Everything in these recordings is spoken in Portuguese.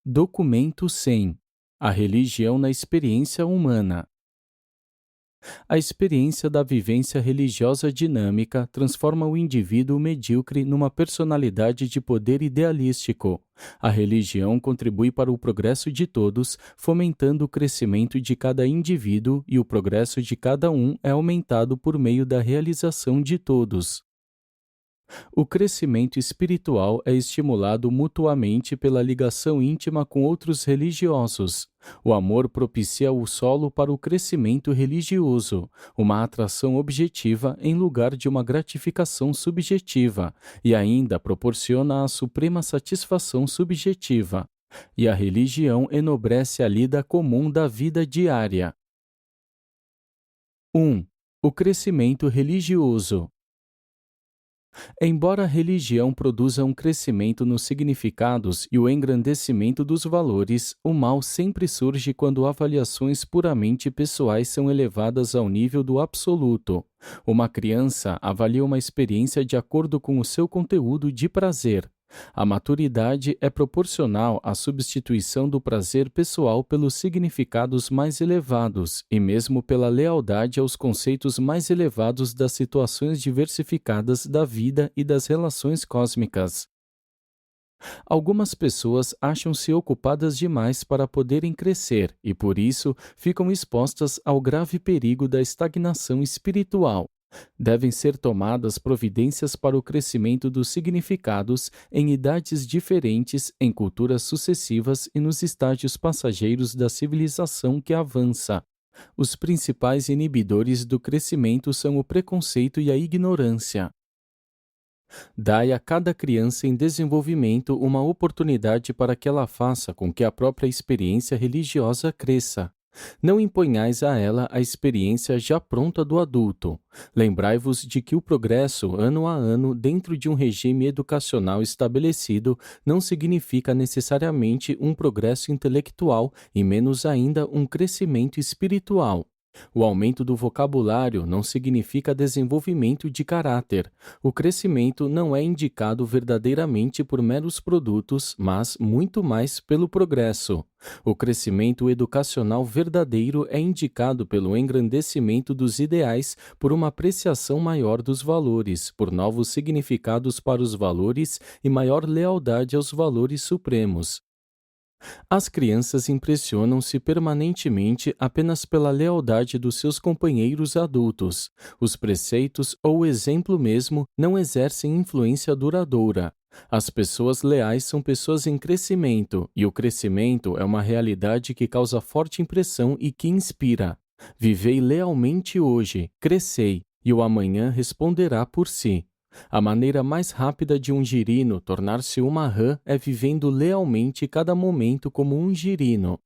Documento 100. A religião na experiência humana. A experiência da vivência religiosa dinâmica transforma o indivíduo medíocre numa personalidade de poder idealístico. A religião contribui para o progresso de todos, fomentando o crescimento de cada indivíduo, e o progresso de cada um é aumentado por meio da realização de todos. O crescimento espiritual é estimulado mutuamente pela ligação íntima com outros religiosos. O amor propicia o solo para o crescimento religioso, uma atração objetiva em lugar de uma gratificação subjetiva, e ainda proporciona a suprema satisfação subjetiva. E a religião enobrece a lida comum da vida diária. 1. O crescimento religioso. Embora a religião produza um crescimento nos significados e o engrandecimento dos valores, o mal sempre surge quando avaliações puramente pessoais são elevadas ao nível do absoluto. Uma criança avalia uma experiência de acordo com o seu conteúdo de prazer. A maturidade é proporcional à substituição do prazer pessoal pelos significados mais elevados e mesmo pela lealdade aos conceitos mais elevados das situações diversificadas da vida e das relações cósmicas. Algumas pessoas acham-se ocupadas demais para poderem crescer e, por isso, ficam expostas ao grave perigo da estagnação espiritual. Devem ser tomadas providências para o crescimento dos significados em idades diferentes, em culturas sucessivas e nos estágios passageiros da civilização que avança. Os principais inibidores do crescimento são o preconceito e a ignorância. Dai a cada criança em desenvolvimento uma oportunidade para que ela faça com que a própria experiência religiosa cresça. Não imponhais a ela a experiência já pronta do adulto. Lembrai-vos de que o progresso, ano a ano, dentro de um regime educacional estabelecido, não significa necessariamente um progresso intelectual e menos ainda um crescimento espiritual. O aumento do vocabulário não significa desenvolvimento de caráter. O crescimento não é indicado verdadeiramente por meros produtos, mas muito mais pelo progresso. O crescimento educacional verdadeiro é indicado pelo engrandecimento dos ideais, por uma apreciação maior dos valores, por novos significados para os valores e maior lealdade aos valores supremos. As crianças impressionam-se permanentemente apenas pela lealdade dos seus companheiros adultos. Os preceitos ou o exemplo mesmo não exercem influência duradoura. As pessoas leais são pessoas em crescimento, e o crescimento é uma realidade que causa forte impressão e que inspira. Vivei lealmente hoje, crescei, e o amanhã responderá por si. A maneira mais rápida de um girino tornar-se uma rã é vivendo lealmente cada momento como um girino.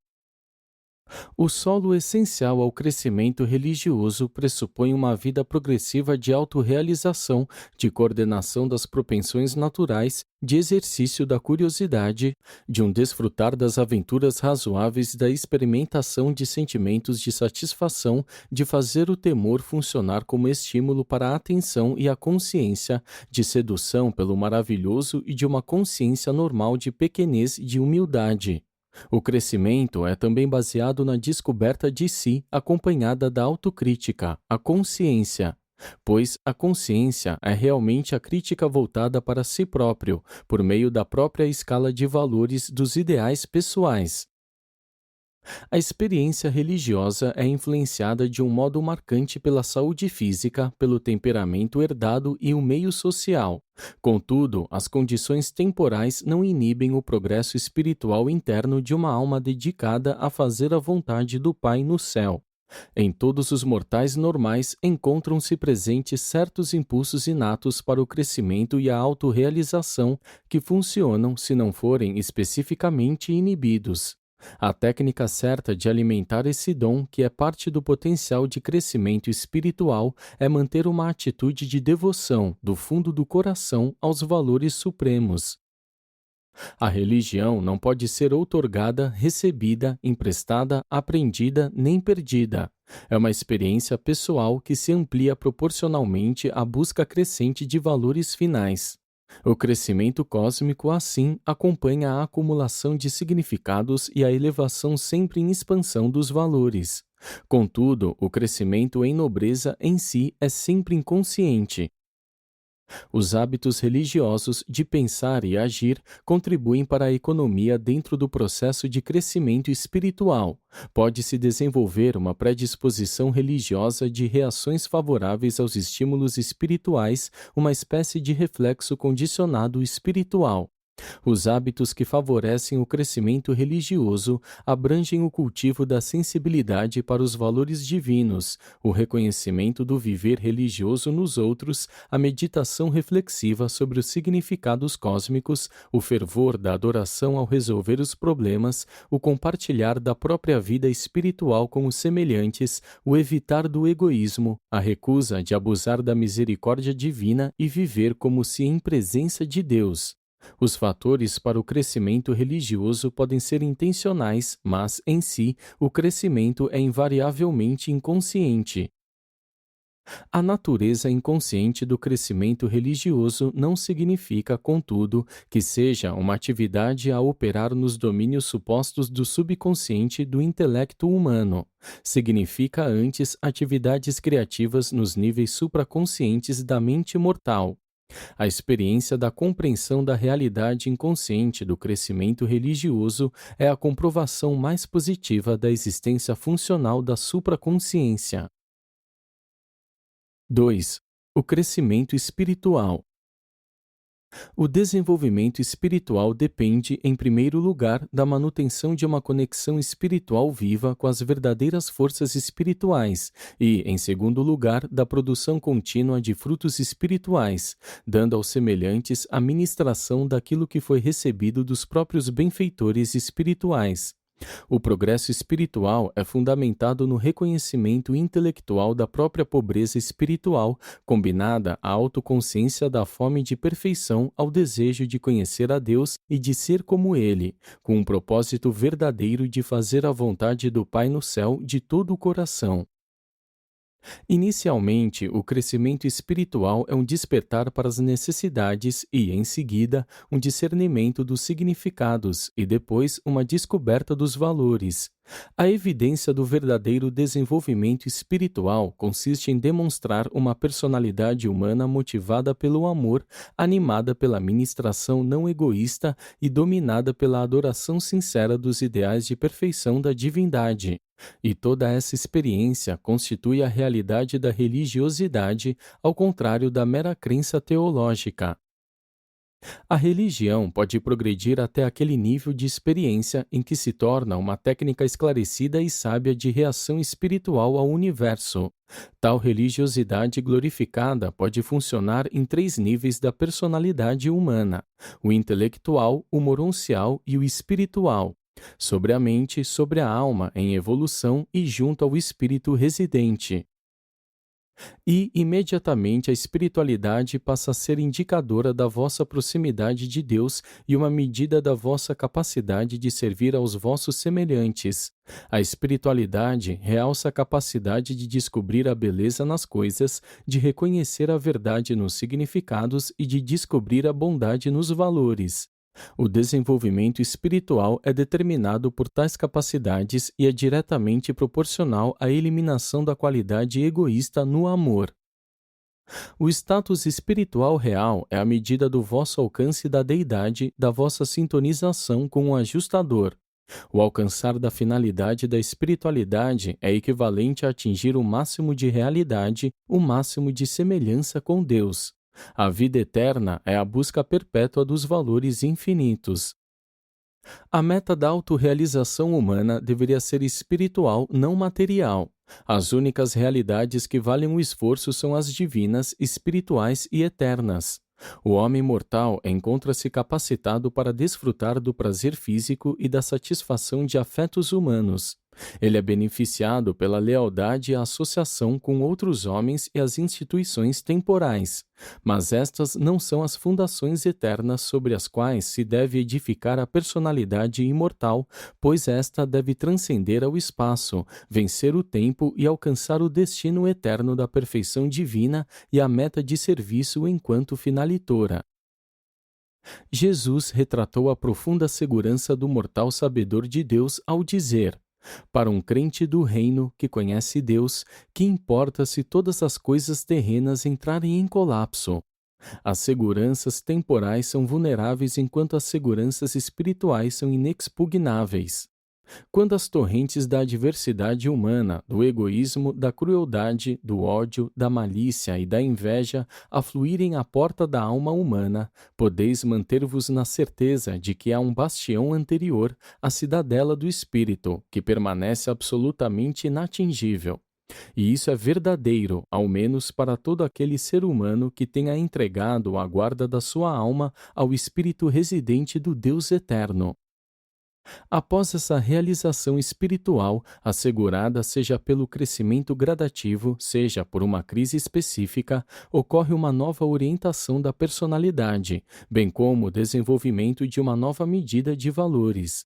O solo essencial ao crescimento religioso pressupõe uma vida progressiva de autorrealização, de coordenação das propensões naturais, de exercício da curiosidade, de um desfrutar das aventuras razoáveis, da experimentação de sentimentos de satisfação, de fazer o temor funcionar como estímulo para a atenção e a consciência, de sedução pelo maravilhoso e de uma consciência normal de pequenez e de humildade. O crescimento é também baseado na descoberta de si, acompanhada da autocrítica, a consciência, pois a consciência é realmente a crítica voltada para si próprio, por meio da própria escala de valores dos ideais pessoais. A experiência religiosa é influenciada de um modo marcante pela saúde física, pelo temperamento herdado e o meio social. Contudo, as condições temporais não inibem o progresso espiritual interno de uma alma dedicada a fazer a vontade do Pai no céu. Em todos os mortais normais encontram-se presentes certos impulsos inatos para o crescimento e a autorrealização que funcionam se não forem especificamente inibidos. A técnica certa de alimentar esse dom, que é parte do potencial de crescimento espiritual, é manter uma atitude de devoção, do fundo do coração, aos valores supremos. A religião não pode ser outorgada, recebida, emprestada, aprendida nem perdida. É uma experiência pessoal que se amplia proporcionalmente à busca crescente de valores finais. O crescimento cósmico, assim, acompanha a acumulação de significados e a elevação sempre em expansão dos valores. Contudo, o crescimento em nobreza em si é sempre inconsciente. Os hábitos religiosos de pensar e agir contribuem para a economia dentro do processo de crescimento espiritual. Pode-se desenvolver uma predisposição religiosa de reações favoráveis aos estímulos espirituais, uma espécie de reflexo condicionado espiritual. Os hábitos que favorecem o crescimento religioso abrangem o cultivo da sensibilidade para os valores divinos, o reconhecimento do viver religioso nos outros, a meditação reflexiva sobre os significados cósmicos, o fervor da adoração ao resolver os problemas, o compartilhar da própria vida espiritual com os semelhantes, o evitar do egoísmo, a recusa de abusar da misericórdia divina e viver como se em presença de Deus. Os fatores para o crescimento religioso podem ser intencionais, mas, em si, o crescimento é invariavelmente inconsciente. A natureza inconsciente do crescimento religioso não significa, contudo, que seja uma atividade a operar nos domínios supostos do subconsciente do intelecto humano. Significa antes atividades criativas nos níveis supraconscientes da mente mortal. A experiência da compreensão da realidade inconsciente do crescimento religioso é a comprovação mais positiva da existência funcional da supraconsciência. 2. O crescimento espiritual. O desenvolvimento espiritual depende, em primeiro lugar, da manutenção de uma conexão espiritual viva com as verdadeiras forças espirituais e, em segundo lugar, da produção contínua de frutos espirituais, dando aos semelhantes a ministração daquilo que foi recebido dos próprios benfeitores espirituais. O progresso espiritual é fundamentado no reconhecimento intelectual da própria pobreza espiritual, combinada à autoconsciência da fome de perfeição ao desejo de conhecer a Deus e de ser como Ele, com um propósito verdadeiro de fazer a vontade do Pai no céu de todo o coração. Inicialmente, o crescimento espiritual é um despertar para as necessidades e, em seguida, um discernimento dos significados e depois uma descoberta dos valores. A evidência do verdadeiro desenvolvimento espiritual consiste em demonstrar uma personalidade humana motivada pelo amor, animada pela ministração não egoísta e dominada pela adoração sincera dos ideais de perfeição da divindade. E toda essa experiência constitui a realidade da religiosidade, ao contrário da mera crença teológica. A religião pode progredir até aquele nível de experiência em que se torna uma técnica esclarecida e sábia de reação espiritual ao universo. Tal religiosidade glorificada pode funcionar em 3 níveis da personalidade humana: o intelectual, o moroncial e o espiritual. Sobre a mente, sobre a alma em evolução e junto ao espírito residente. E, imediatamente, a espiritualidade passa a ser indicadora da vossa proximidade de Deus e uma medida da vossa capacidade de servir aos vossos semelhantes. A espiritualidade realça a capacidade de descobrir a beleza nas coisas, de reconhecer a verdade nos significados e de descobrir a bondade nos valores. O desenvolvimento espiritual é determinado por tais capacidades e é diretamente proporcional à eliminação da qualidade egoísta no amor. O status espiritual real é a medida do vosso alcance da deidade, da vossa sintonização com o ajustador. O alcançar da finalidade da espiritualidade é equivalente a atingir o máximo de realidade, o máximo de semelhança com Deus. A vida eterna é a busca perpétua dos valores infinitos. A meta da autorrealização humana deveria ser espiritual, não material. As únicas realidades que valem o esforço são as divinas, espirituais e eternas. O homem mortal encontra-se capacitado para desfrutar do prazer físico e da satisfação de afetos humanos. Ele é beneficiado pela lealdade e a associação com outros homens e as instituições temporais, mas estas não são as fundações eternas sobre as quais se deve edificar a personalidade imortal, pois esta deve transcender ao espaço, vencer o tempo e alcançar o destino eterno da perfeição divina e a meta de serviço enquanto finalitora. Jesus retratou a profunda segurança do mortal sabedor de Deus ao dizer: para um crente do reino que conhece Deus, que importa se todas as coisas terrenas entrarem em colapso? As seguranças temporais são vulneráveis enquanto as seguranças espirituais são inexpugnáveis. Quando as torrentes da adversidade humana, do egoísmo, da crueldade, do ódio, da malícia e da inveja afluírem à porta da alma humana, podeis manter-vos na certeza de que há um bastião anterior, a cidadela do espírito, que permanece absolutamente inatingível. E isso é verdadeiro, ao menos para todo aquele ser humano que tenha entregado a guarda da sua alma ao Espírito residente do Deus eterno. Após essa realização espiritual, assegurada seja pelo crescimento gradativo, seja por uma crise específica, ocorre uma nova orientação da personalidade, bem como o desenvolvimento de uma nova medida de valores.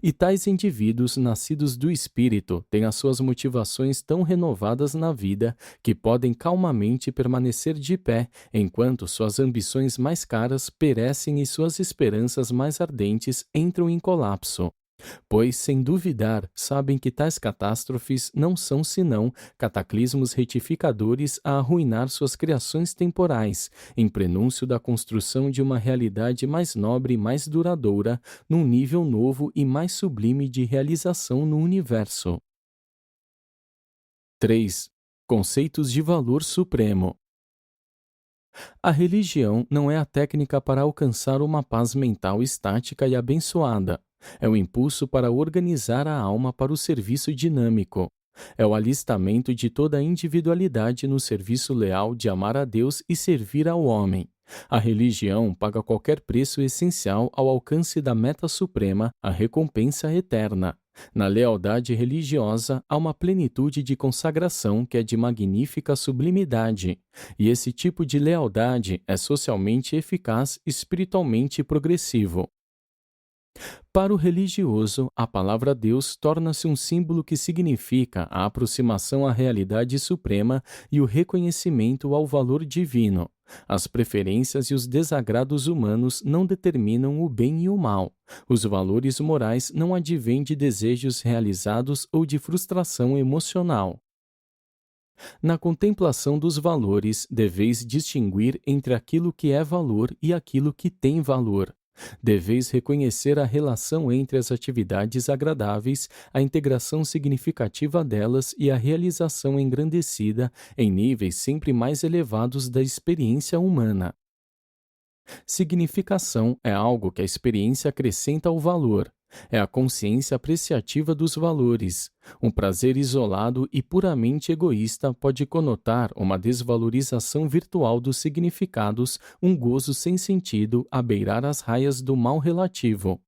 E tais indivíduos nascidos do Espírito têm as suas motivações tão renovadas na vida que podem calmamente permanecer de pé enquanto suas ambições mais caras perecem e suas esperanças mais ardentes entram em colapso. Pois, sem duvidar, sabem que tais catástrofes não são senão cataclismos retificadores a arruinar suas criações temporais, em prenúncio da construção de uma realidade mais nobre e mais duradoura, num nível novo e mais sublime de realização no universo. 3. Conceitos de valor supremo. A religião não é a técnica para alcançar uma paz mental estática e abençoada. É o impulso para organizar a alma para o serviço dinâmico. É o alistamento de toda a individualidade no serviço leal de amar a Deus e servir ao homem. A religião paga qualquer preço essencial ao alcance da meta suprema, a recompensa eterna. Na lealdade religiosa há uma plenitude de consagração que é de magnífica sublimidade, e esse tipo de lealdade é socialmente eficaz, espiritualmente progressivo. Para o religioso, a palavra Deus torna-se um símbolo que significa a aproximação à realidade suprema e o reconhecimento ao valor divino. As preferências e os desagrados humanos não determinam o bem e o mal. Os valores morais não advêm de desejos realizados ou de frustração emocional. Na contemplação dos valores, deveis distinguir entre aquilo que é valor e aquilo que tem valor. Deveis reconhecer a relação entre as atividades agradáveis, a integração significativa delas e a realização engrandecida em níveis sempre mais elevados da experiência humana. Significação é algo que a experiência acrescenta ao valor. É a consciência apreciativa dos valores. Um prazer isolado e puramente egoísta pode conotar uma desvalorização virtual dos significados, um gozo sem sentido a beirar as raias do mal relativo.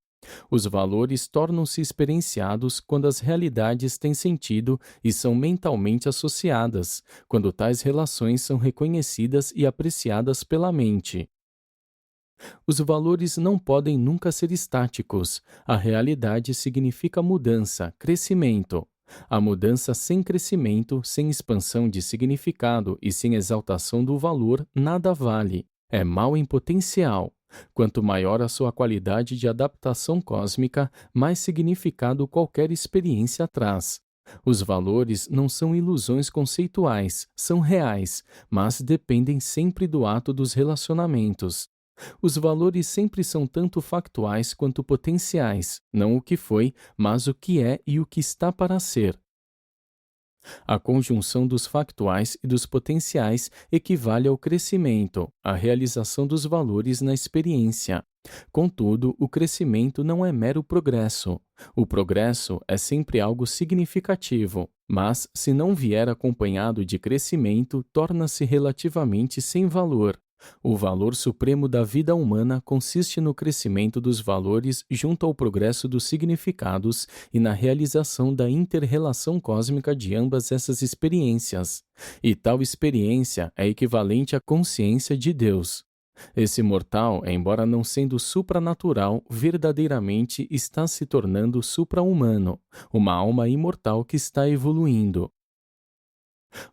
Os valores tornam-se experienciados quando as realidades têm sentido e são mentalmente associadas, quando tais relações são reconhecidas e apreciadas pela mente. Os valores não podem nunca ser estáticos. A realidade significa mudança, crescimento. A mudança sem crescimento, sem expansão de significado e sem exaltação do valor, nada vale. É mal em potencial. Quanto maior a sua qualidade de adaptação cósmica, mais significado qualquer experiência traz. Os valores não são ilusões conceituais, são reais, mas dependem sempre do ato dos relacionamentos. Os valores sempre são tanto factuais quanto potenciais, não o que foi, mas o que é e o que está para ser. A conjunção dos factuais e dos potenciais equivale ao crescimento, à realização dos valores na experiência. Contudo, o crescimento não é mero progresso. O progresso é sempre algo significativo, mas, se não vier acompanhado de crescimento, torna-se relativamente sem valor. O valor supremo da vida humana consiste no crescimento dos valores junto ao progresso dos significados e na realização da inter-relação cósmica de ambas essas experiências. E tal experiência é equivalente à consciência de Deus. Esse mortal, embora não sendo supranatural, verdadeiramente está se tornando supra-humano, uma alma imortal que está evoluindo.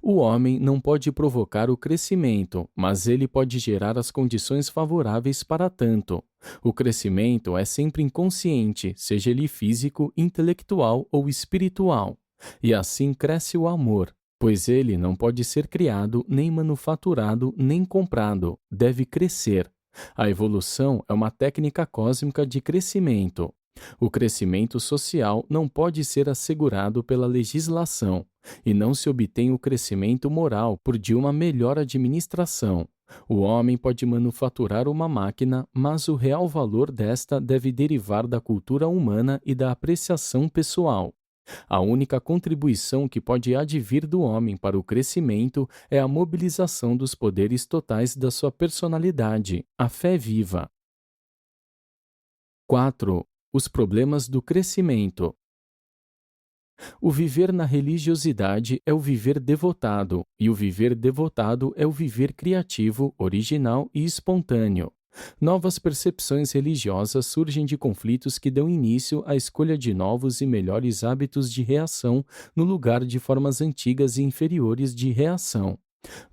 O homem não pode provocar o crescimento, mas ele pode gerar as condições favoráveis para tanto. O crescimento é sempre inconsciente, seja ele físico, intelectual ou espiritual. E assim cresce o amor, pois ele não pode ser criado, nem manufaturado, nem comprado. Deve crescer. A evolução é uma técnica cósmica de crescimento. O crescimento social não pode ser assegurado pela legislação, e não se obtém o crescimento moral por de uma melhor administração. O homem pode manufaturar uma máquina, mas o real valor desta deve derivar da cultura humana e da apreciação pessoal. A única contribuição que pode advir do homem para o crescimento é a mobilização dos poderes totais da sua personalidade, a fé viva. 4. Os problemas do crescimento. O viver na religiosidade é o viver devotado, e o viver devotado é o viver criativo, original e espontâneo. Novas percepções religiosas surgem de conflitos que dão início à escolha de novos e melhores hábitos de reação no lugar de formas antigas e inferiores de reação.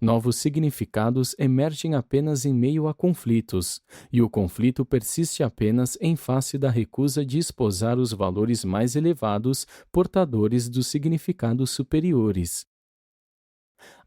Novos significados emergem apenas em meio a conflitos, e o conflito persiste apenas em face da recusa de esposar os valores mais elevados, portadores dos significados superiores.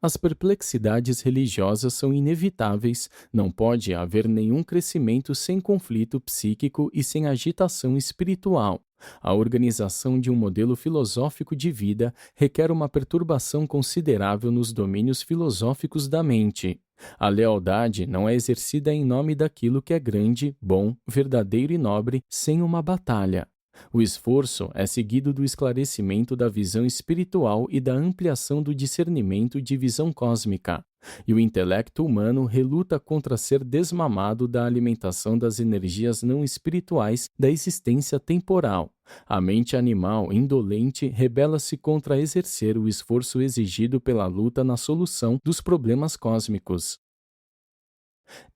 As perplexidades religiosas são inevitáveis, não pode haver nenhum crescimento sem conflito psíquico e sem agitação espiritual. A organização de um modelo filosófico de vida requer uma perturbação considerável nos domínios filosóficos da mente. A lealdade não é exercida em nome daquilo que é grande, bom, verdadeiro e nobre, sem uma batalha. O esforço é seguido do esclarecimento da visão espiritual e da ampliação do discernimento de visão cósmica, e o intelecto humano reluta contra ser desmamado da alimentação das energias não espirituais da existência temporal. A mente animal indolente rebela-se contra exercer o esforço exigido pela luta na solução dos problemas cósmicos.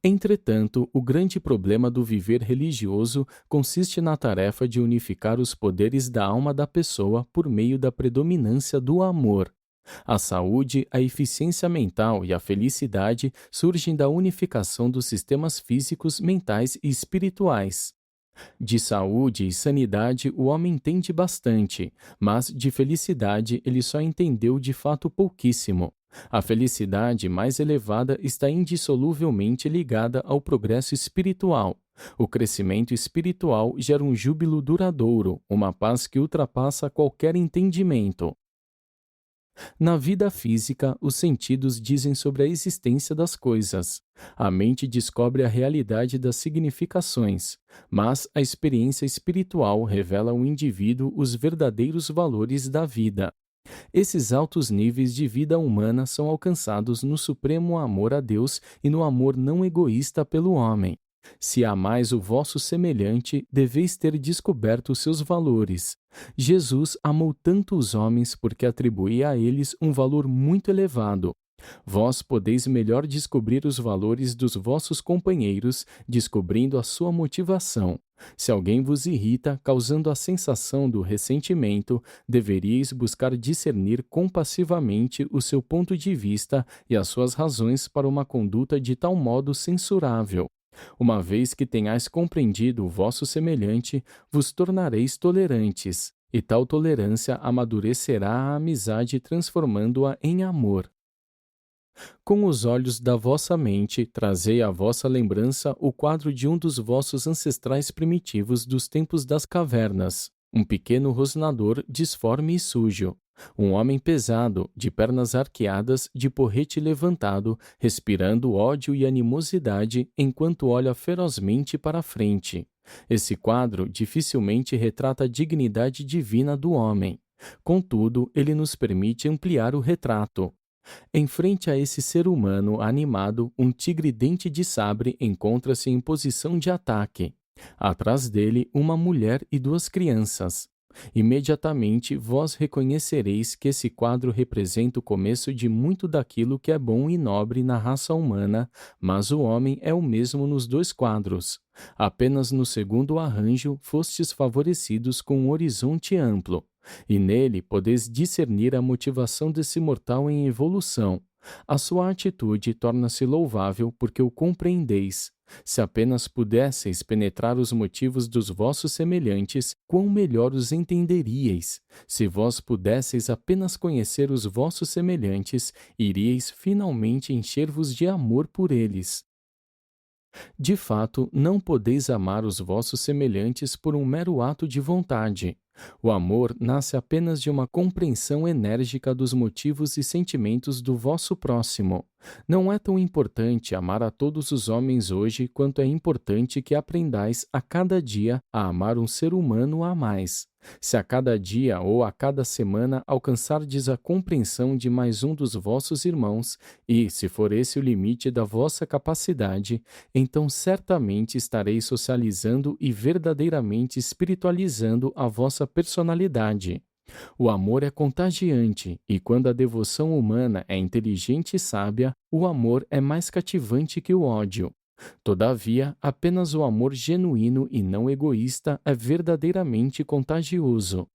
Entretanto, o grande problema do viver religioso consiste na tarefa de unificar os poderes da alma da pessoa por meio da predominância do amor. A saúde, a eficiência mental e a felicidade surgem da unificação dos sistemas físicos, mentais e espirituais. De saúde e sanidade o homem entende bastante, mas de felicidade ele só entendeu de fato pouquíssimo. A felicidade mais elevada está indissoluvelmente ligada ao progresso espiritual. O crescimento espiritual gera um júbilo duradouro, uma paz que ultrapassa qualquer entendimento. Na vida física, os sentidos dizem sobre a existência das coisas. A mente descobre a realidade das significações, mas a experiência espiritual revela ao indivíduo os verdadeiros valores da vida. Esses altos níveis de vida humana são alcançados no supremo amor a Deus e no amor não egoísta pelo homem. Se amais o vosso semelhante, deveis ter descoberto os seus valores. Jesus amou tanto os homens porque atribuía a eles um valor muito elevado. Vós podeis melhor descobrir os valores dos vossos companheiros, descobrindo a sua motivação. Se alguém vos irrita, causando a sensação do ressentimento, deveríeis buscar discernir compassivamente o seu ponto de vista e as suas razões para uma conduta de tal modo censurável. Uma vez que tenhais compreendido o vosso semelhante, vos tornareis tolerantes, e tal tolerância amadurecerá a amizade transformando-a em amor. Com os olhos da vossa mente, trazei à vossa lembrança o quadro de um dos vossos ancestrais primitivos dos tempos das cavernas, um pequeno rosnador disforme e sujo. Um homem pesado, de pernas arqueadas, de porrete levantado, respirando ódio e animosidade enquanto olha ferozmente para a frente. Esse quadro dificilmente retrata a dignidade divina do homem. Contudo, ele nos permite ampliar o retrato. Em frente a esse ser humano animado, um tigre dente de sabre encontra-se em posição de ataque. Atrás dele, uma mulher e duas crianças. Imediatamente vós reconhecereis que esse quadro representa o começo de muito daquilo que é bom e nobre na raça humana, mas o homem é o mesmo nos dois quadros. Apenas no segundo arranjo fostes favorecidos com um horizonte amplo. e nele podeis discernir a motivação desse mortal em evolução. A sua atitude torna-se louvável porque o compreendeis. Se apenas pudesseis penetrar os motivos dos vossos semelhantes, quão melhor os entenderíeis. Se vós pudesseis apenas conhecer os vossos semelhantes, iríeis finalmente encher-vos de amor por eles. De fato, não podeis amar os vossos semelhantes por um mero ato de vontade. O amor nasce apenas de uma compreensão enérgica dos motivos e sentimentos do vosso próximo. Não é tão importante amar a todos os homens hoje quanto é importante que aprendais a cada dia a amar um ser humano a mais. Se a cada dia ou a cada semana alcançardes a compreensão de mais um dos vossos irmãos, e, se for esse o limite da vossa capacidade, então certamente estareis socializando e verdadeiramente espiritualizando a vossa personalidade. O amor é contagiante, e quando a devoção humana é inteligente e sábia, o amor é mais cativante que o ódio. Todavia, apenas o amor genuíno e não egoísta é verdadeiramente contagioso.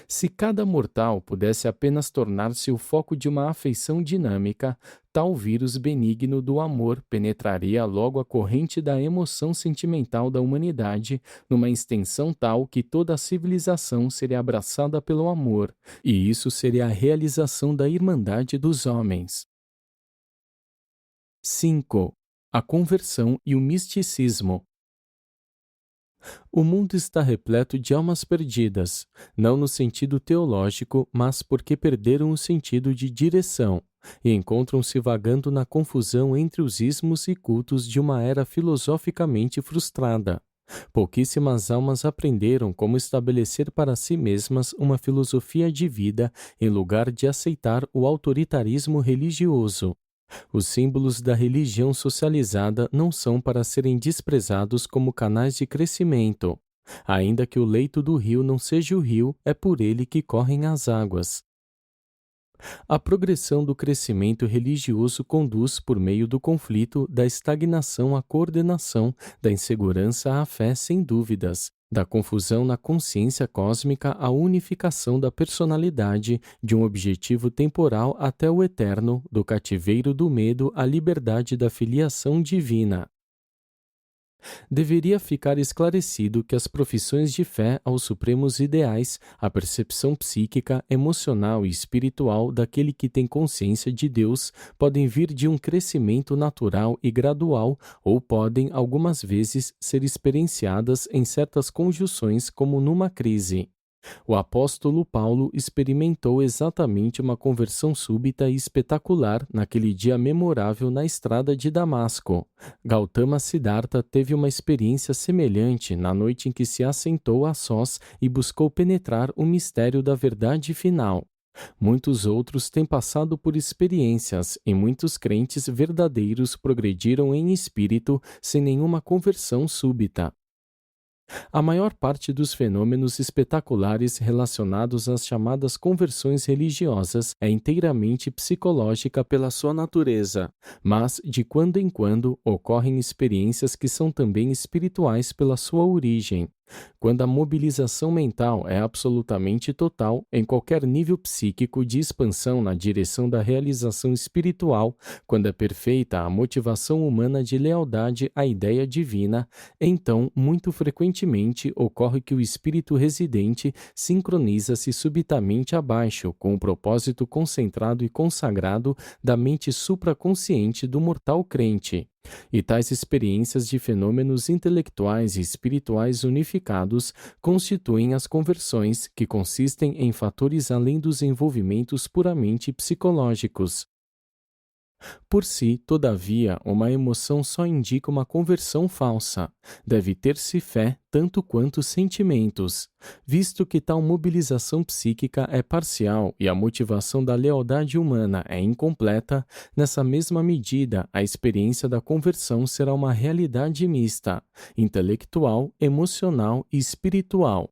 Se cada mortal pudesse apenas tornar-se o foco de uma afeição dinâmica, tal vírus benigno do amor penetraria logo a corrente da emoção sentimental da humanidade, numa extensão tal que toda a civilização seria abraçada pelo amor, e isso seria a realização da irmandade dos homens. 5. A conversão e o misticismo. O mundo está repleto de almas perdidas, não no sentido teológico, mas porque perderam o sentido de direção, e encontram-se vagando na confusão entre os ismos e cultos de uma era filosoficamente frustrada. Pouquíssimas almas aprenderam como estabelecer para si mesmas uma filosofia de vida em lugar de aceitar o autoritarismo religioso. Os símbolos da religião socializada não são para serem desprezados como canais de crescimento. Ainda que o leito do rio não seja o rio, é por ele que correm as águas. A progressão do crescimento religioso conduz, por meio do conflito, da estagnação à coordenação, da insegurança à fé sem dúvidas, da confusão na consciência cósmica à unificação da personalidade, de um objetivo temporal até o eterno, do cativeiro do medo à liberdade da filiação divina. Deveria ficar esclarecido que as profissões de fé aos supremos ideais, a percepção psíquica, emocional e espiritual daquele que tem consciência de Deus, podem vir de um crescimento natural e gradual ou podem, algumas vezes, ser experienciadas em certas conjunções como numa crise. O apóstolo Paulo experimentou exatamente uma conversão súbita e espetacular naquele dia memorável na estrada de Damasco. Gautama Siddhartha teve uma experiência semelhante na noite em que se assentou a sós e buscou penetrar o mistério da verdade final. Muitos outros têm passado por experiências e muitos crentes verdadeiros progrediram em espírito sem nenhuma conversão súbita. A maior parte dos fenômenos espetaculares relacionados às chamadas conversões religiosas é inteiramente psicológica pela sua natureza, mas, de quando em quando, ocorrem experiências que são também espirituais pela sua origem. Quando a mobilização mental é absolutamente total, em qualquer nível psíquico de expansão na direção da realização espiritual, quando é perfeita a motivação humana de lealdade à ideia divina, então, muito frequentemente, ocorre que o espírito residente sincroniza-se subitamente abaixo com o propósito concentrado e consagrado da mente supraconsciente do mortal crente. E tais experiências de fenômenos intelectuais e espirituais unificados constituem as conversões, que consistem em fatores além dos envolvimentos puramente psicológicos. Por si, todavia, uma emoção só indica uma conversão falsa. Deve ter-se fé tanto quanto sentimentos. Visto que tal mobilização psíquica é parcial e a motivação da lealdade humana é incompleta, nessa mesma medida a experiência da conversão será uma realidade mista, intelectual, emocional e espiritual.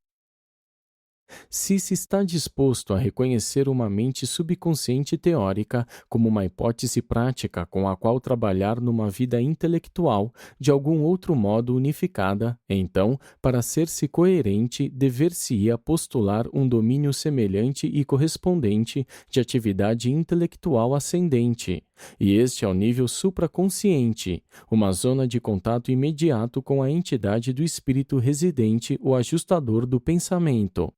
Se está disposto a reconhecer uma mente subconsciente teórica como uma hipótese prática com a qual trabalhar numa vida intelectual de algum outro modo unificada, então, para ser-se coerente, dever-se-ia postular um domínio semelhante e correspondente de atividade intelectual ascendente. E este é o nível supraconsciente, uma zona de contato imediato com a entidade do espírito residente, o ajustador do pensamento.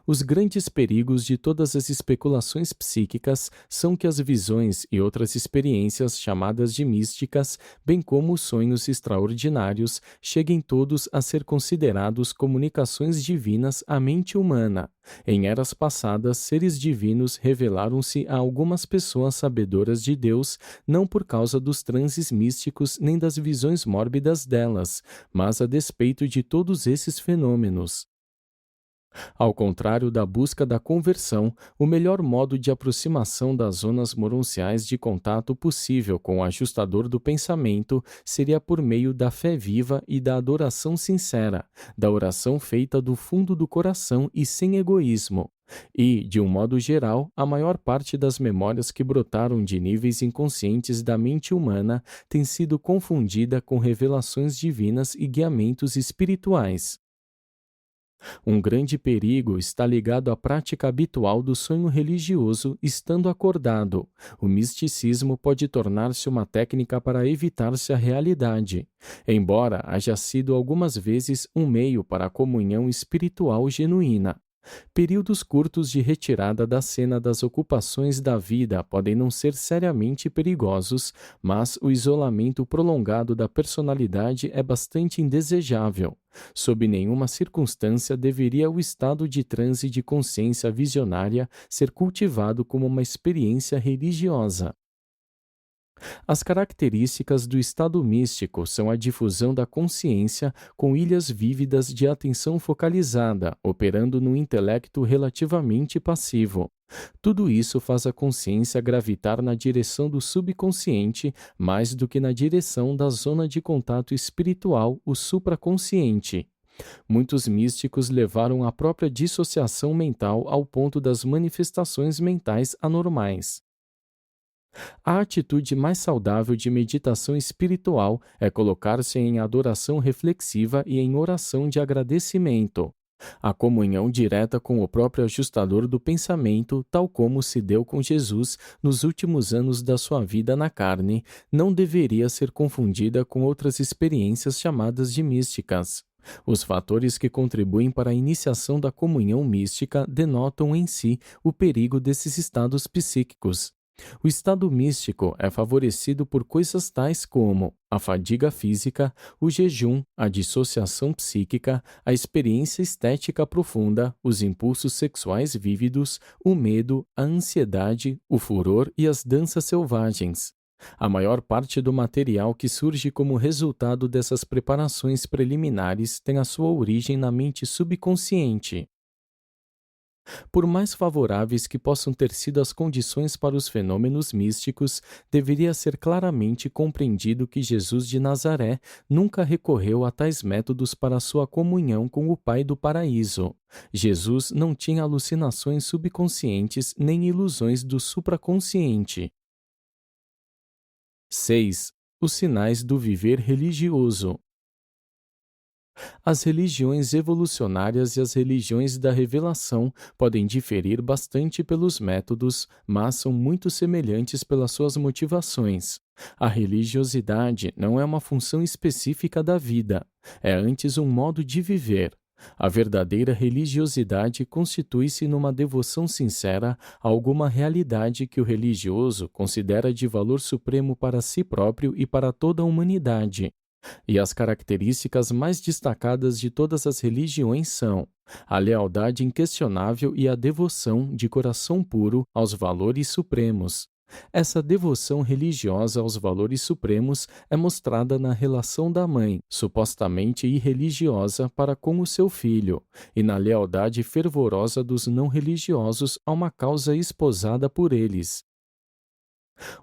Os grandes perigos de todas as especulações psíquicas são que as visões e outras experiências chamadas de místicas, bem como os sonhos extraordinários, cheguem todos a ser considerados comunicações divinas à mente humana. Em eras passadas, seres divinos revelaram-se a algumas pessoas sabedoras de Deus, não por causa dos transes místicos nem das visões mórbidas delas, mas a despeito de todos esses fenômenos. Ao contrário da busca da conversão, o melhor modo de aproximação das zonas moronciais de contato possível com o ajustador do pensamento seria por meio da fé viva e da adoração sincera, da oração feita do fundo do coração e sem egoísmo. E, de um modo geral, a maior parte das memórias que brotaram de níveis inconscientes da mente humana tem sido confundida com revelações divinas e guiamentos espirituais. Um grande perigo está ligado à prática habitual do sonho religioso estando acordado. O misticismo pode tornar-se uma técnica para evitar-se a realidade, embora haja sido algumas vezes um meio para a comunhão espiritual genuína. Períodos curtos de retirada da cena das ocupações da vida podem não ser seriamente perigosos, mas o isolamento prolongado da personalidade é bastante indesejável. Sob nenhuma circunstância deveria o estado de transe de consciência visionária ser cultivado como uma experiência religiosa. As características do estado místico são a difusão da consciência com ilhas vívidas de atenção focalizada, operando no intelecto relativamente passivo. Tudo isso faz a consciência gravitar na direção do subconsciente mais do que na direção da zona de contato espiritual, o supraconsciente. Muitos místicos levaram a própria dissociação mental ao ponto das manifestações mentais anormais. A atitude mais saudável de meditação espiritual é colocar-se em adoração reflexiva e em oração de agradecimento. A comunhão direta com o próprio ajustador do pensamento, tal como se deu com Jesus nos últimos anos da sua vida na carne, não deveria ser confundida com outras experiências chamadas de místicas. Os fatores que contribuem para a iniciação da comunhão mística denotam em si o perigo desses estados psíquicos. O estado místico é favorecido por coisas tais como a fadiga física, o jejum, a dissociação psíquica, a experiência estética profunda, os impulsos sexuais vívidos, o medo, a ansiedade, o furor e as danças selvagens. A maior parte do material que surge como resultado dessas preparações preliminares tem a sua origem na mente subconsciente. Por mais favoráveis que possam ter sido as condições para os fenômenos místicos, deveria ser claramente compreendido que Jesus de Nazaré nunca recorreu a tais métodos para sua comunhão com o Pai do Paraíso. Jesus não tinha alucinações subconscientes nem ilusões do supraconsciente. 6. Os sinais do viver religioso. As religiões evolucionárias e as religiões da revelação podem diferir bastante pelos métodos, mas são muito semelhantes pelas suas motivações. A religiosidade não é uma função específica da vida, é antes um modo de viver. A verdadeira religiosidade constitui-se numa devoção sincera a alguma realidade que o religioso considera de valor supremo para si próprio e para toda a humanidade. E as características mais destacadas de todas as religiões são a lealdade inquestionável e a devoção de coração puro aos valores supremos. Essa devoção religiosa aos valores supremos é mostrada na relação da mãe, supostamente irreligiosa, para com o seu filho, e na lealdade fervorosa dos não religiosos a uma causa esposada por eles.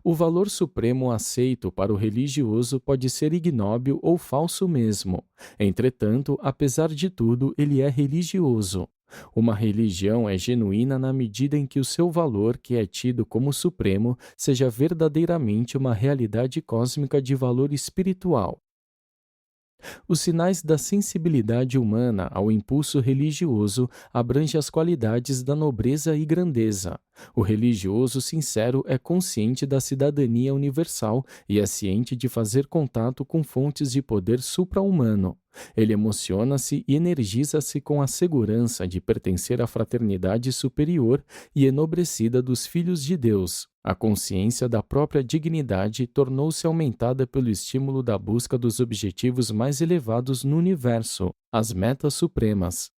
O valor supremo aceito para o religioso pode ser ignóbil ou falso mesmo. Entretanto, apesar de tudo, ele é religioso. Uma religião é genuína na medida em que o seu valor, que é tido como supremo, seja verdadeiramente uma realidade cósmica de valor espiritual. Os sinais da sensibilidade humana ao impulso religioso abrangem as qualidades da nobreza e grandeza. O religioso sincero é consciente da cidadania universal e é ciente de fazer contato com fontes de poder supra-humano. Ele emociona-se e energiza-se com a segurança de pertencer à fraternidade superior e enobrecida dos filhos de Deus. A consciência da própria dignidade tornou-se aumentada pelo estímulo da busca dos objetivos mais elevados no universo, as metas supremas.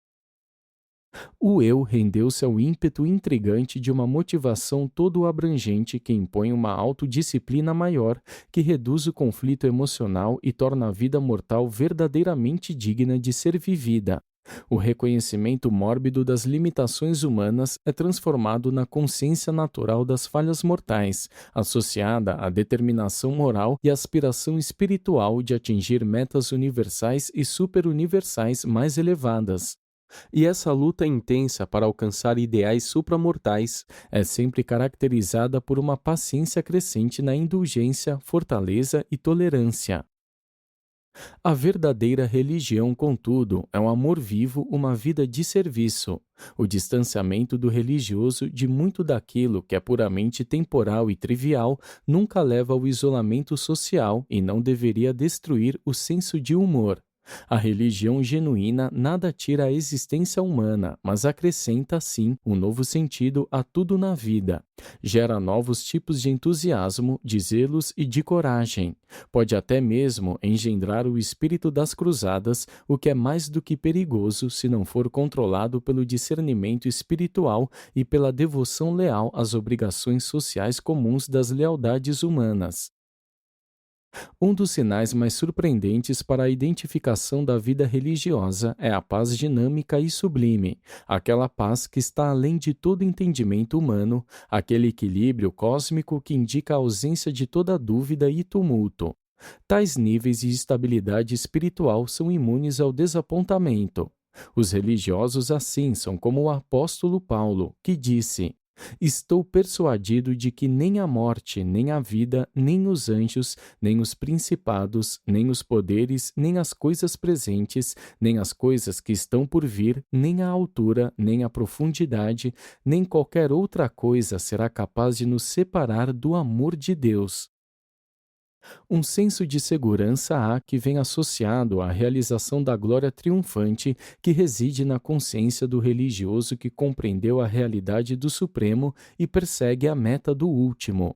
O eu rendeu-se ao ímpeto intrigante de uma motivação todo-abrangente que impõe uma autodisciplina maior, que reduz o conflito emocional e torna a vida mortal verdadeiramente digna de ser vivida. O reconhecimento mórbido das limitações humanas é transformado na consciência natural das falhas mortais, associada à determinação moral e aspiração espiritual de atingir metas universais e superuniversais mais elevadas. E essa luta intensa para alcançar ideais supramortais é sempre caracterizada por uma paciência crescente na indulgência, fortaleza e tolerância. A verdadeira religião, contudo, é um amor vivo, uma vida de serviço. O distanciamento do religioso de muito daquilo que é puramente temporal e trivial nunca leva ao isolamento social e não deveria destruir o senso de humor. A religião genuína nada tira à existência humana, mas acrescenta, sim, um novo sentido a tudo na vida. Gera novos tipos de entusiasmo, de zelos e de coragem. Pode até mesmo engendrar o espírito das cruzadas, o que é mais do que perigoso se não for controlado pelo discernimento espiritual e pela devoção leal às obrigações sociais comuns das lealdades humanas. Um dos sinais mais surpreendentes para a identificação da vida religiosa é a paz dinâmica e sublime, aquela paz que está além de todo entendimento humano, aquele equilíbrio cósmico que indica a ausência de toda dúvida e tumulto. Tais níveis de estabilidade espiritual são imunes ao desapontamento. Os religiosos assim são como o apóstolo Paulo, que disse: Estou persuadido de que nem a morte, nem a vida, nem os anjos, nem os principados, nem os poderes, nem as coisas presentes, nem as coisas que estão por vir, nem a altura, nem a profundidade, nem qualquer outra coisa será capaz de nos separar do amor de Deus. Um senso de segurança há que vem associado à realização da glória triunfante que reside na consciência do religioso que compreendeu a realidade do Supremo e persegue a meta do último.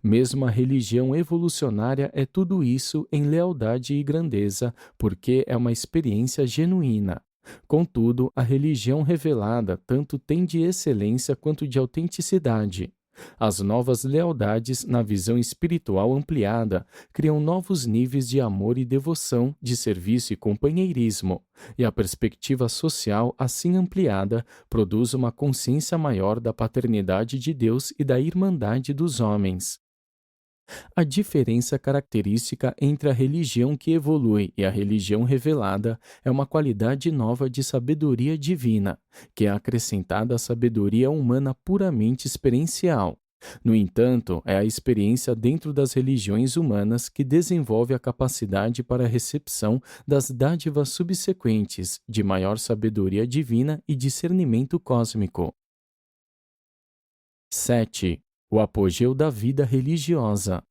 Mesmo a religião evolucionária é tudo isso em lealdade e grandeza, porque é uma experiência genuína. Contudo, a religião revelada tanto tem de excelência quanto de autenticidade. As novas lealdades, na visão espiritual ampliada, criam novos níveis de amor e devoção, de serviço e companheirismo, e a perspectiva social, assim ampliada, produz uma consciência maior da paternidade de Deus e da irmandade dos homens. A diferença característica entre a religião que evolui e a religião revelada é uma qualidade nova de sabedoria divina, que é acrescentada à sabedoria humana puramente experiencial. No entanto, é a experiência dentro das religiões humanas que desenvolve a capacidade para a recepção das dádivas subsequentes, de maior sabedoria divina e discernimento cósmico. 7. O apogeu da vida religiosa.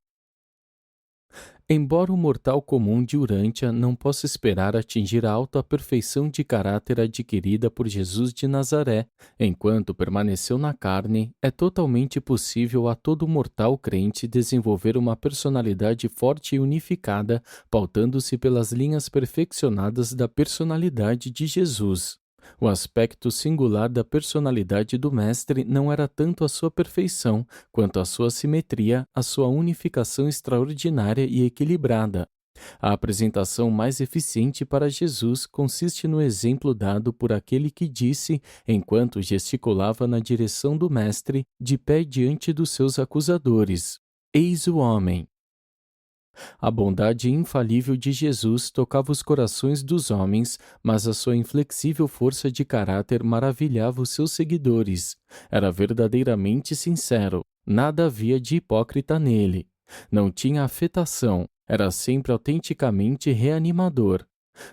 Embora o mortal comum de Urântia não possa esperar atingir a alta perfeição de caráter adquirida por Jesus de Nazaré, enquanto permaneceu na carne, é totalmente possível a todo mortal crente desenvolver uma personalidade forte e unificada, pautando-se pelas linhas perfeccionadas da personalidade de Jesus. O aspecto singular da personalidade do Mestre não era tanto a sua perfeição, quanto a sua simetria, a sua unificação extraordinária e equilibrada. A apresentação mais eficiente para Jesus consiste no exemplo dado por aquele que disse, enquanto gesticulava na direção do Mestre, de pé diante dos seus acusadores: Eis o homem. A bondade infalível de Jesus tocava os corações dos homens, mas a sua inflexível força de caráter maravilhava os seus seguidores. Era verdadeiramente sincero, nada havia de hipócrita nele. Não tinha afetação, era sempre autenticamente reanimador.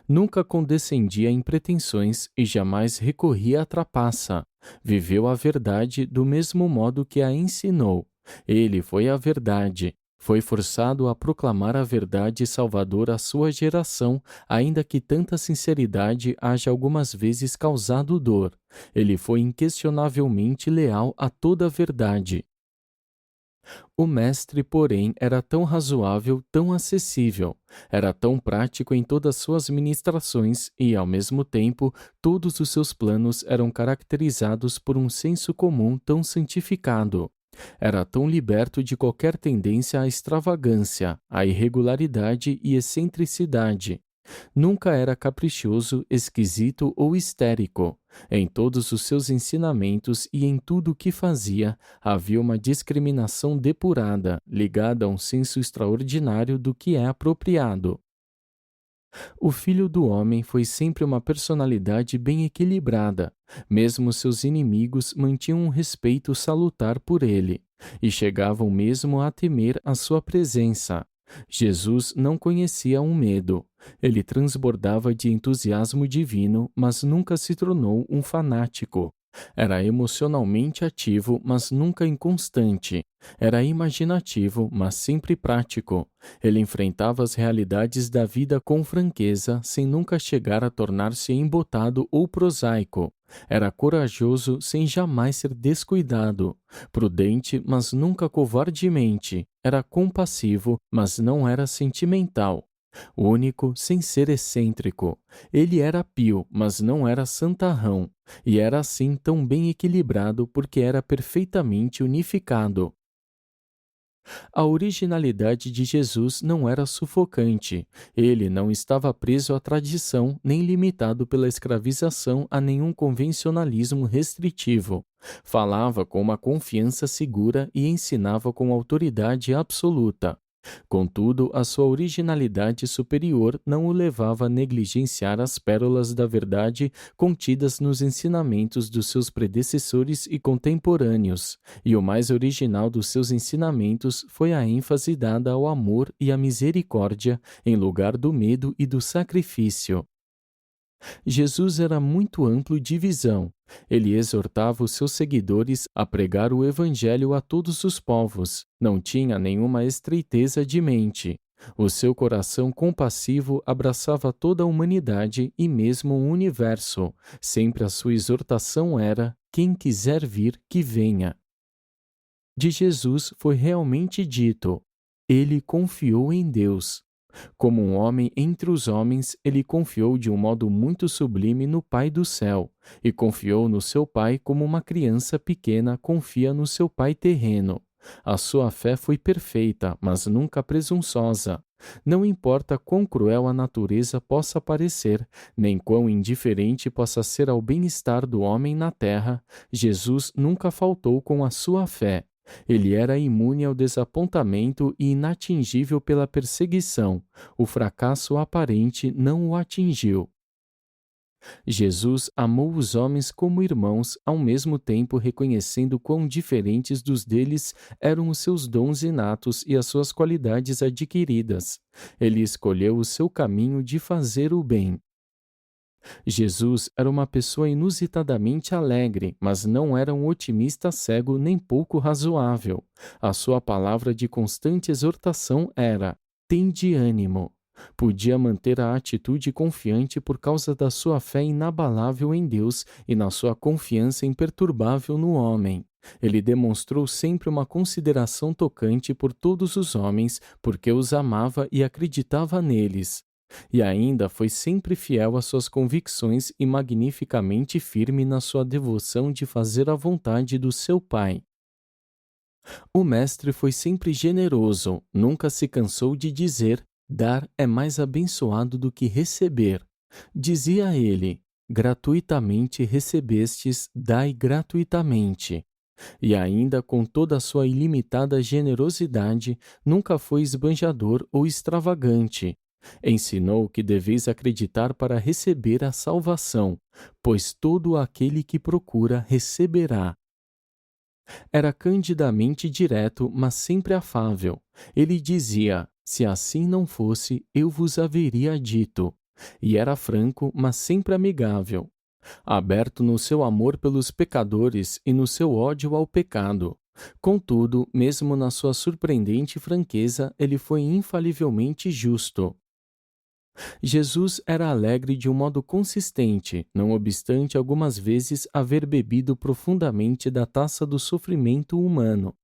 Nunca condescendia em pretensões e jamais recorria à trapaça. Viveu a verdade do mesmo modo que a ensinou. Ele foi a verdade. Foi forçado a proclamar a verdade salvadora à sua geração, ainda que tanta sinceridade haja algumas vezes causado dor. Ele foi inquestionavelmente leal a toda a verdade. O mestre, porém, era tão razoável, tão acessível, era tão prático em todas suas ministrações e, ao mesmo tempo, todos os seus planos eram caracterizados por um senso comum tão santificado. Era tão liberto de qualquer tendência à extravagância, à irregularidade e excentricidade. Nunca era caprichoso, esquisito ou histérico. Em todos os seus ensinamentos e em tudo o que fazia, havia uma discriminação depurada, ligada a um senso extraordinário do que é apropriado. O Filho do Homem foi sempre uma personalidade bem equilibrada. Mesmo seus inimigos mantinham um respeito salutar por ele, e chegavam mesmo a temer a sua presença. Jesus não conhecia um medo. Ele transbordava de entusiasmo divino, mas nunca se tornou um fanático. Era emocionalmente ativo, mas nunca inconstante. Era imaginativo, mas sempre prático. Ele enfrentava as realidades da vida com franqueza, sem nunca chegar a tornar-se embotado ou prosaico. Era corajoso sem jamais ser descuidado. Prudente, mas nunca covardemente. Era compassivo, mas não era sentimental. Único, sem ser excêntrico. Ele era pio, mas não era santarrão. E era assim tão bem equilibrado porque era perfeitamente unificado. A originalidade de Jesus não era sufocante. Ele não estava preso à tradição, nem limitado pela escravização a nenhum convencionalismo restritivo. Falava com uma confiança segura e ensinava com autoridade absoluta. Contudo, a sua originalidade superior não o levava a negligenciar as pérolas da verdade contidas nos ensinamentos dos seus predecessores e contemporâneos, e o mais original dos seus ensinamentos foi a ênfase dada ao amor e à misericórdia em lugar do medo e do sacrifício. Jesus era muito amplo de visão. Ele exortava os seus seguidores a pregar o Evangelho a todos os povos. Não tinha nenhuma estreiteza de mente. O seu coração compassivo abraçava toda a humanidade e mesmo o universo. Sempre a sua exortação era: quem quiser vir, que venha. De Jesus foi realmente dito: ele confiou em Deus. Como um homem entre os homens, ele confiou de um modo muito sublime no Pai do céu, e confiou no seu Pai como uma criança pequena confia no seu pai terreno. A sua fé foi perfeita, mas nunca presunçosa. Não importa quão cruel a natureza possa parecer, nem quão indiferente possa ser ao bem-estar do homem na terra, Jesus nunca faltou com a sua fé. Ele era imune ao desapontamento e inatingível pela perseguição. O fracasso aparente não o atingiu. Jesus amou os homens como irmãos, ao mesmo tempo reconhecendo quão diferentes dos deles eram os seus dons inatos e as suas qualidades adquiridas. Ele escolheu o seu caminho de fazer o bem. Jesus era uma pessoa inusitadamente alegre, mas não era um otimista cego nem pouco razoável. A sua palavra de constante exortação era: tende ânimo. Podia manter a atitude confiante por causa da sua fé inabalável em Deus e na sua confiança imperturbável no homem. Ele demonstrou sempre uma consideração tocante por todos os homens, porque os amava e acreditava neles. E ainda foi sempre fiel às suas convicções e magnificamente firme na sua devoção de fazer a vontade do seu Pai. O Mestre foi sempre generoso, nunca se cansou de dizer: dar é mais abençoado do que receber. Dizia ele: gratuitamente recebestes, dai gratuitamente. E ainda com toda a sua ilimitada generosidade, nunca foi esbanjador ou extravagante. Ensinou que deveis acreditar para receber a salvação, pois todo aquele que procura receberá. Era candidamente direto, mas sempre afável. Ele dizia: se assim não fosse, eu vos haveria dito. E era franco, mas sempre amigável, aberto no seu amor pelos pecadores e no seu ódio ao pecado. Contudo, mesmo na sua surpreendente franqueza, ele foi infalivelmente justo. Jesus era alegre de um modo consistente, não obstante algumas vezes haver bebido profundamente da taça do sofrimento humano.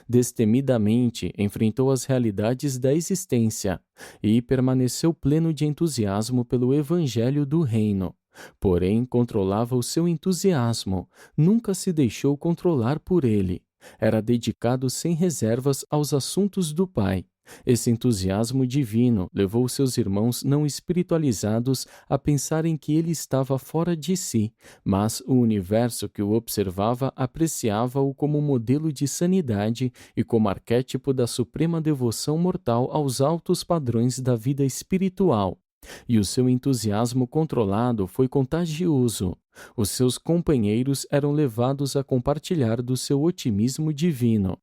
Destemidamente enfrentou as realidades da existência e permaneceu pleno de entusiasmo pelo Evangelho do Reino. Porém, controlava o seu entusiasmo, nunca se deixou controlar por ele. Era dedicado sem reservas aos assuntos do Pai. Esse entusiasmo divino levou seus irmãos não espiritualizados a pensarem que ele estava fora de si, mas o universo que o observava apreciava-o como modelo de sanidade e como arquétipo da suprema devoção mortal aos altos padrões da vida espiritual. E o seu entusiasmo controlado foi contagioso. Os seus companheiros eram levados a compartilhar do seu otimismo divino.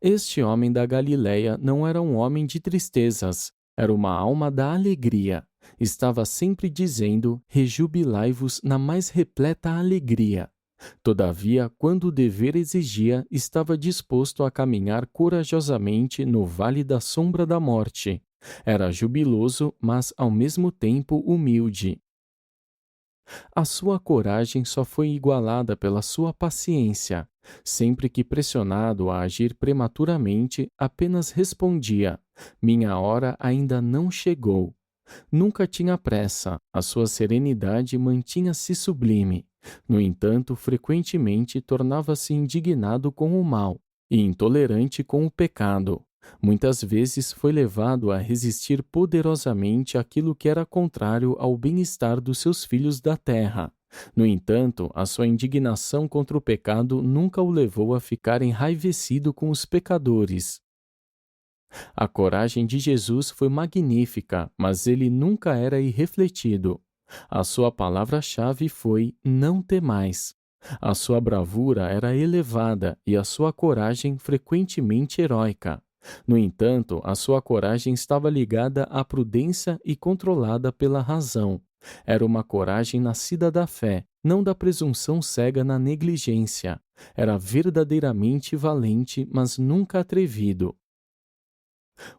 Este homem da Galileia não era um homem de tristezas, era uma alma da alegria. Estava sempre dizendo: rejubilai-vos na mais repleta alegria. Todavia, quando o dever exigia, estava disposto a caminhar corajosamente no vale da sombra da morte. Era jubiloso, mas ao mesmo tempo humilde. A sua coragem só foi igualada pela sua paciência. Sempre que pressionado a agir prematuramente, apenas respondia: minha hora ainda não chegou. Nunca tinha pressa, a sua serenidade mantinha-se sublime. No entanto, frequentemente tornava-se indignado com o mal e intolerante com o pecado. Muitas vezes foi levado a resistir poderosamente àquilo que era contrário ao bem-estar dos seus filhos da terra. No entanto, a sua indignação contra o pecado nunca o levou a ficar enraivecido com os pecadores. A coragem de Jesus foi magnífica, mas ele nunca era irrefletido. A sua palavra-chave foi: não temais. A sua bravura era elevada e a sua coragem frequentemente heróica. No entanto, a sua coragem estava ligada à prudência e controlada pela razão. Era uma coragem nascida da fé, não da presunção cega na negligência. Era verdadeiramente valente, mas nunca atrevido.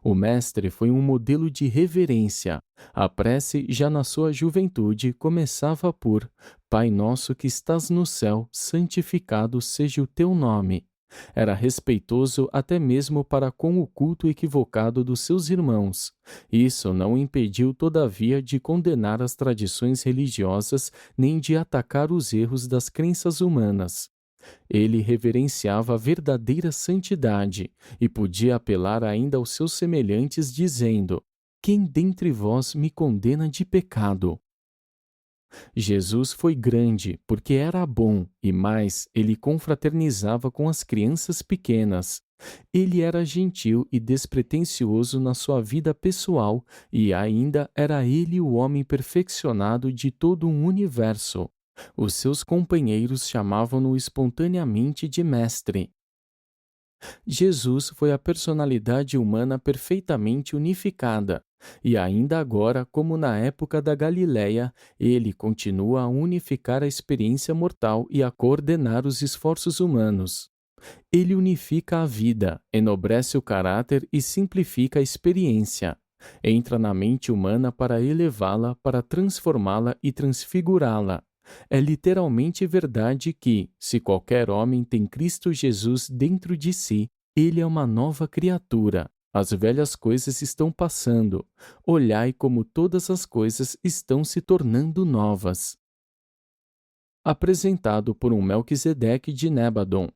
O mestre foi um modelo de reverência. A prece, já na sua juventude, começava por: Pai nosso que estás no céu, santificado seja o teu nome. Era respeitoso até mesmo para com o culto equivocado dos seus irmãos. Isso não o impediu, todavia, de condenar as tradições religiosas nem de atacar os erros das crenças humanas. Ele reverenciava a verdadeira santidade e podia apelar ainda aos seus semelhantes, dizendo: quem dentre vós me condena de pecado? Jesus foi grande porque era bom e mais, ele confraternizava com as crianças pequenas. Ele era gentil e despretensioso na sua vida pessoal e ainda era ele o homem perfeccionado de todo um universo. Os seus companheiros chamavam-no espontaneamente de mestre. Jesus foi a personalidade humana perfeitamente unificada, e ainda agora, como na época da Galileia, ele continua a unificar a experiência mortal e a coordenar os esforços humanos. Ele unifica a vida, enobrece o caráter e simplifica a experiência. Entra na mente humana para elevá-la, para transformá-la e transfigurá-la. É literalmente verdade que, se qualquer homem tem Cristo Jesus dentro de si, ele é uma nova criatura. As velhas coisas estão passando. Olhai como todas as coisas estão se tornando novas. Apresentado por um Melquisedeque de Nébadon.